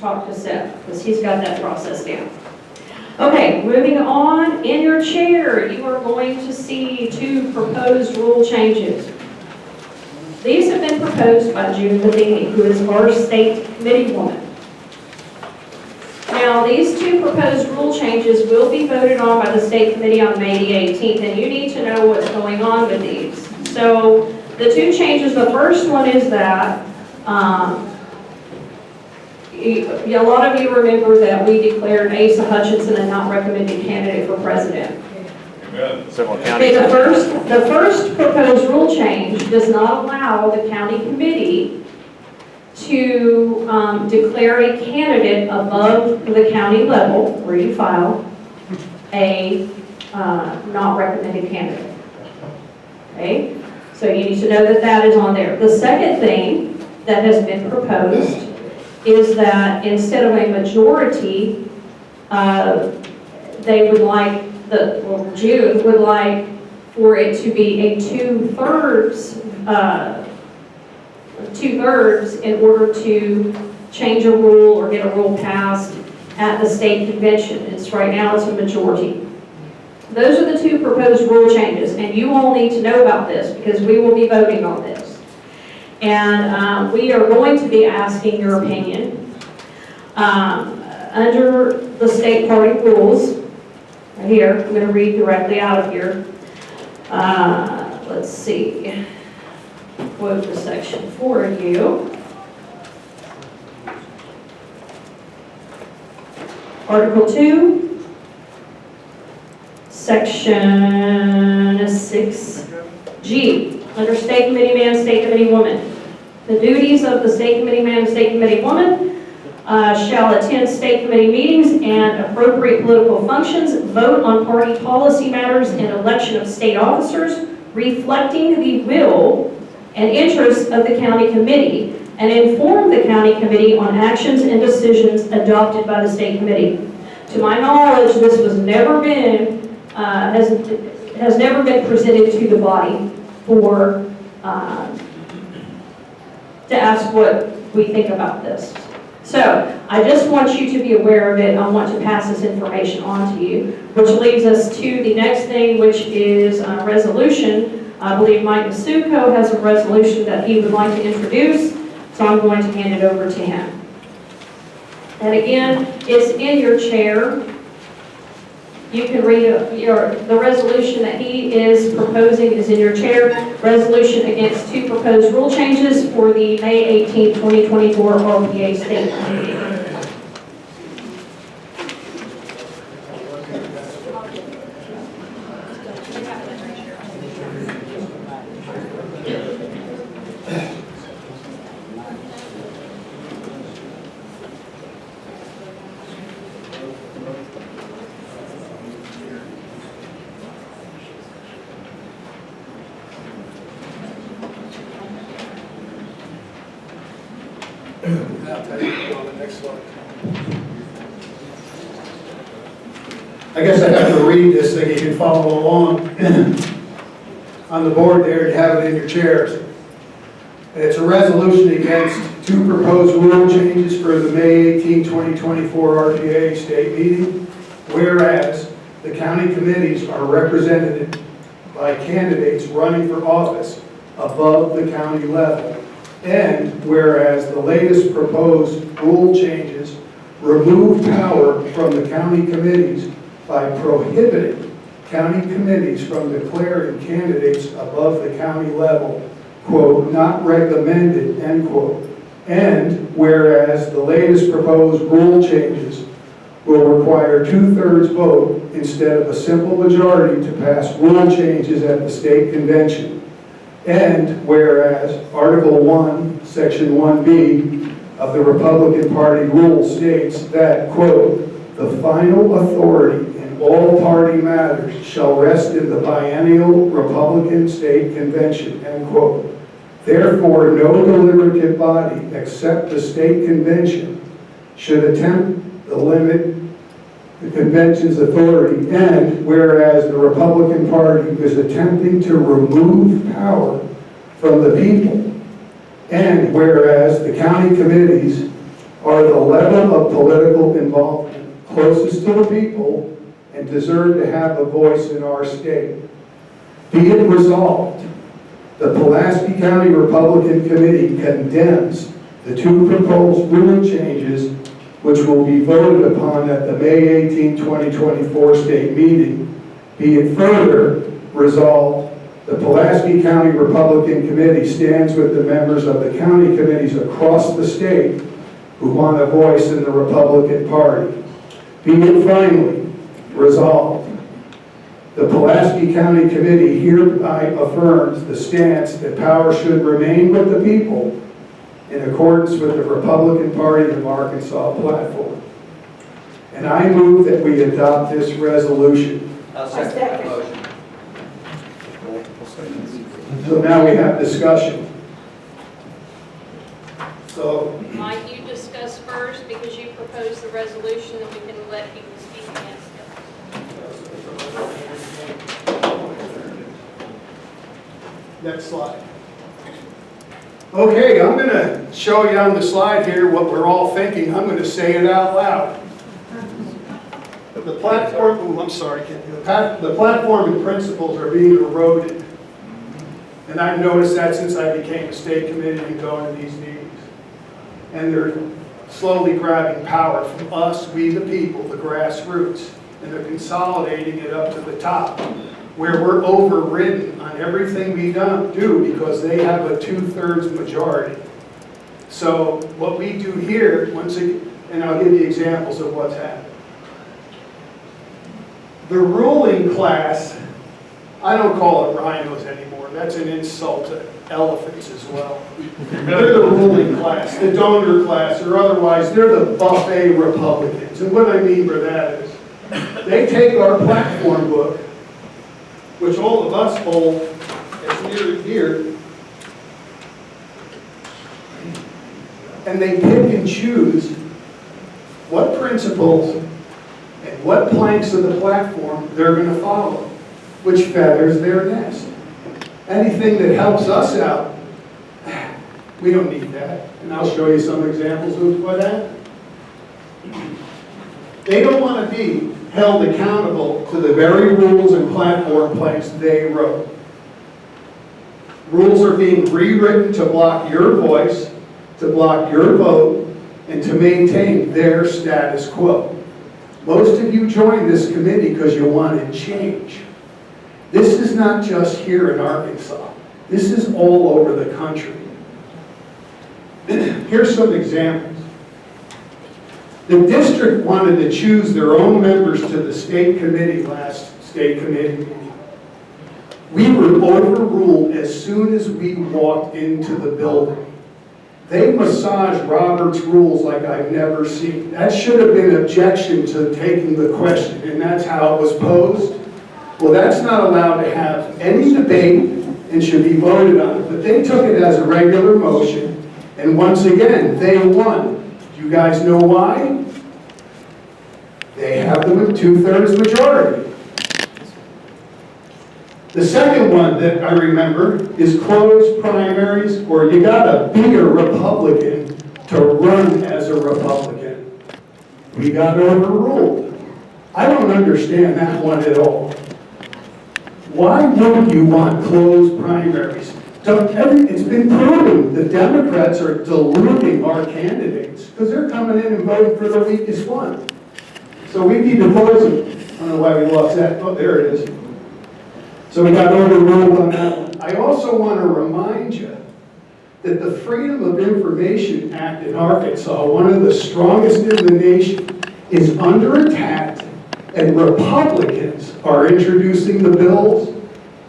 talk to Seth, because he's got that process down. Okay, moving on, in your chair, you are going to see 2 proposed rule changes. These have been proposed by June Levine, who is our state committee woman. Now, these 2 proposed rule changes will be voted on by the state committee on May the 18th, and you need to know what's going on with these. So, the 2 changes, the first one is that, a lot of you remember that we declared Asa Hutchinson a not recommended candidate for president. Several counties. Okay, the first proposed rule change does not allow the county committee to declare a candidate above the county level where you file a not recommended candidate. Okay, so you need to know that that is on there. The second thing that has been proposed is that instead of a majority, they would like June would like for it to be a two-thirds in order to change a rule or get a rule passed at the state convention. Right now it's a majority. Those are the 2 proposed rule changes, and you all need to know about this because we will be voting on this. And we are going to be asking your opinion. Under the state party rules, right here, I'm going to read directly out of here. Let's see. Quote the section for you. Article 2, Section 6G. Under state committee man, state committee woman. The duties of the state committee man and state committee woman shall attend state committee meetings and appropriate political functions, vote on party policy matters and election of state officers, reflecting the will and interests of the county committee, and inform the county committee on actions and decisions adopted by the state committee. To my knowledge, this has never been presented to the body for to ask what we think about this. So I just want you to be aware of it. I want to pass this information on to you, which leads us to the next thing, which is a resolution. I believe Mike Masuko has a resolution that he would like to introduce, so I'm going to hand it over to him. And again, it's in your chair. You can read the resolution that he is proposing is in your chair. Resolution against 2 proposed rule changes for the May 18, 2024 RPA state meeting. I guess I have to read this so you can follow along. On the board there, you have it in your chairs. It's a resolution against 2 proposed rule changes for the May 18, 2024 RPA state meeting, whereas the county committees are represented by candidates running for office above the county level, and whereas the latest proposed rule changes remove power from the county committees by prohibiting county committees from declaring candidates above the county level, quote, not recommended, end quote. And whereas the latest proposed rule changes will require 2/3 vote instead of a simple majority to pass rule changes at the state convention. And whereas Article 1, Section 1B of the Republican Party rule states that, quote, the final authority in all party matters shall rest in the biennial Republican State Convention, end quote. Therefore, no deliberative body except the state convention should attempt to limit the convention's authority, and whereas the Republican Party is attempting to remove power from the people, and whereas the county committees are the level of political involvement closest to the people and deserve to have a voice in our state. Be it resolved, the Pulaski County Republican Committee condemns the two proposed rule changes which will be voted upon at the May 18, 2024 state meeting. Be it further resolved, the Pulaski County Republican Committee stands with the members of the county committees across the state who want a voice in the Republican Party. Be it finally resolved, the Pulaski County Committee hereby affirms the stance that power should remain with the people in accordance with the Republican Party of Arkansas platform. And I move that we adopt this resolution. I'll second that motion. So now we have discussion. So, Mike, you discuss first because you proposed the resolution and we can let people speak against it. next slide. Okay, I'm going to show you on the slide here what we're all thinking. I'm going to say it out loud. The platform, I'm sorry, the platform and principles are being eroded. And I've noticed that since I became a state committee and going to these meetings. And they're slowly grabbing power from us, we the people, the grassroots, and they're consolidating it up to the top, where we're overridden on everything we do because they have a 2/3 majority. So what we do here, once again, and I'll give you examples of what's happened. The ruling class, I don't call it rhinos anymore. That's an insult to elephants as well. They're the ruling class, the donor class, or otherwise, they're the buffet Republicans. And what I mean by that is, they take our platform book, which all of us hold as near and dear, and they pick and choose what principles and what planks of the platform they're going to follow, which feathers their nest. Anything that helps us out, we don't need that. And I'll show you some examples of what that. They don't want to be held accountable to the very rules and platform planks they wrote. Rules are being rewritten to block your voice, to block your vote, and to maintain their status quo. Most of you joined this committee because you wanted change. This is not just here in Arkansas. This is all over the country. Here's some examples. The district wanted to choose their own members to the state committee last state committee meeting. We were overruled as soon as we walked into the building. They massaged Robert's rules like I've never seen. That should have been objection to taking the question, and that's how it was posed. Well, that's not allowed to have any debate and should be voted on. But they took it as a regular motion, and once again, they won. Do you guys know why? They have them with 2/3 majority. The second one that I remember is closed primaries, or you gotta be a Republican to run as a Republican. We got overruled. I don't understand that one at all. Why would you want closed primaries? It's been proven the Democrats are diluting our candidates because they're coming in and voting for the weakest one. So we need to close them. I don't know why we lost that. Oh, there it is. So we got overruled on that one. I also want to remind you that the Freedom of Information Act in Arkansas, one of the strongest in the nation, is under attack, and Republicans are introducing the bills,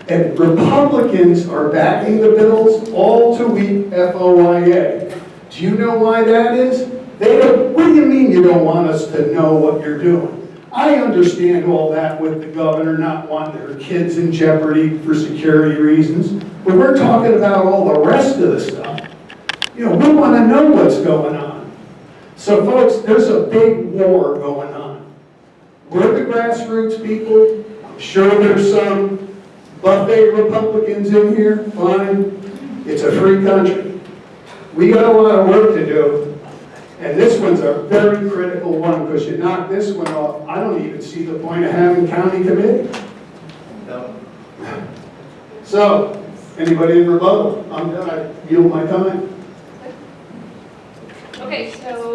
and Republicans are backing the bills, all to weak FOIA. Do you know why that is? What do you mean you don't want us to know what you're doing? I understand all that with the governor not wanting their kids in jeopardy for security reasons, but we're talking about all the rest of the stuff. You know, we want to know what's going on. So folks, there's a big war going on. We're the grassroots people. I'm sure there's some buffet Republicans in here. Fine. It's a free country. We got a lot of work to do. And this one's a very critical one, because you knock this one off, I don't even see the point of having county committee. No. So, anybody in rebuttal? I'm done, I yield my time. Okay, so